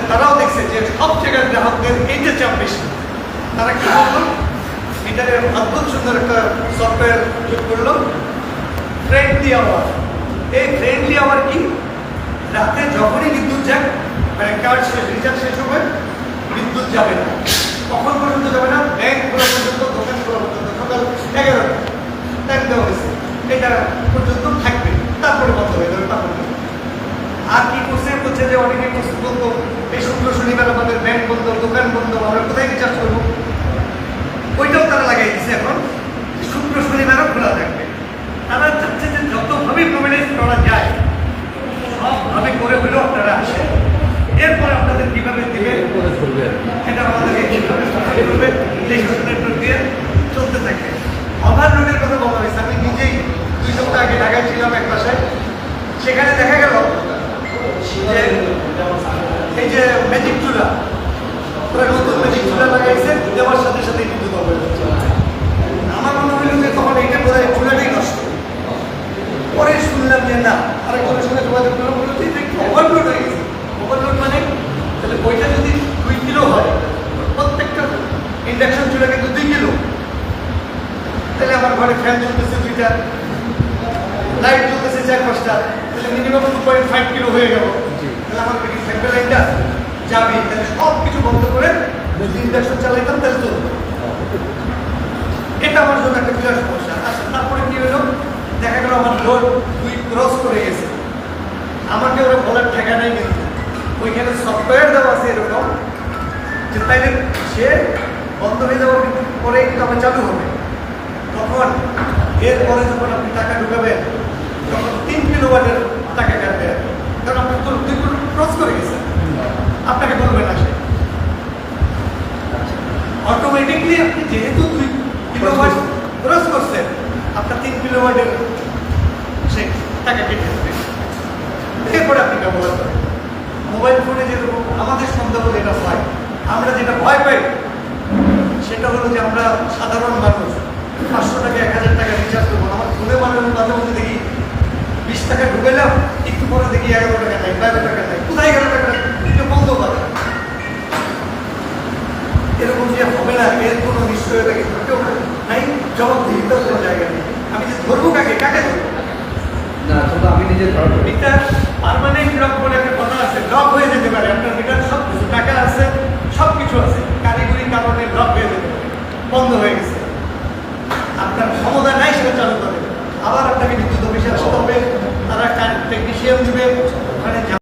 তারাও দেখছে যে সব জায়গায় গ্রাহকদের এইটা চাপ বেশি। তারা কি করলো, এটার অদ্ভুত সুন্দর একটা সফটওয়্যার যোগ করলো, ফ্রেন্ডলি আওয়ার। এই ফ্রেন্ডলি আওয়ার কি, রাতে যখনই বিদ্যুৎ যাক, মানে কার্ড শেষ, রিচার্জ শেষ হবে, বিদ্যুৎ যাবে না। কখন পর্যন্ত যাবে না? ব্যাংক খোলা পর্যন্ত, দোকান খোলা পর্যন্ত, সকাল 11টা টাইম দেওয়া হয়েছে, এটা পর্যন্ত থাকবে, তারপরে বন্ধ হয়ে যাবে। তারপরে আর কি করছে, বলছে যে অনেকে বলতো এই শুক্র শনিবার আমাদের ব্যাংক বন্ধ, দোকান বন্ধ, আমরা কোথায় রিচার্জ করবো? ওইটাও তারা লাগাই দিচ্ছে এখন, শুক্র শনিবারও খোলা থাকবে। তারা চাচ্ছে যে যতভাবে প্রভিডেন্স করা যায় সবভাবে করে হলেও আপনারা আসেন। এরপর আপনাদের কিভাবে দিবে এটা আমাদেরকে কিভাবে সাহায্য করবে, এই নেটওয়ার্ক দিয়ে চলতে থাকে। ওভারলোডের কথা বলা হয়েছে। আমি নিজেই 2 সপ্তাহ আগে ঢাকায় ছিলাম এক বাসায়, সেখানে দেখা গেল যে এই যে ম্যাজিক চুলা, ওরা নতুন ম্যাজিক চুলা লাগাইছে, দেওয়ার সাথে সাথে কিন্তু আমার মনে হইল যে তখন এইটা বোধ হয় চুলাটাই নষ্ট। পরে শুনলাম যে না, আরেকজনের সঙ্গে যোগাযোগ করলাম, বললো যে এটা একটু ওভারলোড হয়ে গেছে। ওভারলোড মানে তাহলে বইটা যদি 2 কিলো হয়, প্রত্যেকটা ইন্ডাকশন চুলা কিন্তু 2 কিলো, তাহলে আমার ঘরে ফ্যান চলতেছে 2টা, লাইট চলতেছে 4-5টা, তাহলে মিনিমাম 2.5 কিলো হয়ে গেল। তাহলে আমার কি থাকবে লাইটটা? যাবে। তাহলে সব কিছু বন্ধ করে যদি ইন্ডাকশন চালাইতাম তাহলে চলতো। এটা আমার জন্য একটা বিরাট সমস্যা। তারপরে কি হলো, দেখা গেল আমার লোড 2 ক্রস করে গেছে, আমাকে ওরা বলার ঠেকা নাই, কিন্তু ওইখানে সফটওয়্যার দেওয়া আছে এরকম যে তাইলে সে বন্ধ হয়ে যাওয়ার পরে কিন্তু আবার চালু হবে। তখন এরপরে যখন আপনি টাকা ঢুকাবেন, তখন 3 কিলোওয়াটের টাকা কাটবে, কারণ আপনার তো 2 কিলো ক্রস করে গেছে, আপনাকে বলবে না সে। অটোমেটিকলি আপনি যেহেতু 2 কিলোওয়াট ক্রস করছেন, আপনার 3 কিলোওয়াটের সে টাকা কেটে দেবে। এরপরে আপনি ব্যবহার করেন। মোবাইল ফোনে যেরকম আমাদের সন্দেহ যেটা হয়, আমরা যেটা ভয় পাই সেটা হলো যে আমরা সাধারণ মানুষ 500 টাকা 1000 টাকা রিচার্জ করবো। আমার ফোনে মাঝে মাঝে দেখি 20 টাকা ঢুকাইলাম, একটু পরে দেখি 11 টাকা নাই, 12 টাকা নাই, কোথায় 11 টাকা নাই, এটা বন্ধ করে। এরকম যে হবে না, এর কোনো নিশ্চয়তা কিন্তু কেউ নাই, জবাবদিহিতার কোনো জায়গা নেই। আমি যে ধরবো কাকে, কাকে ধরবো? না, তো আমি নিজে ধরবো। এটা পার্মানেন্ট লক বলে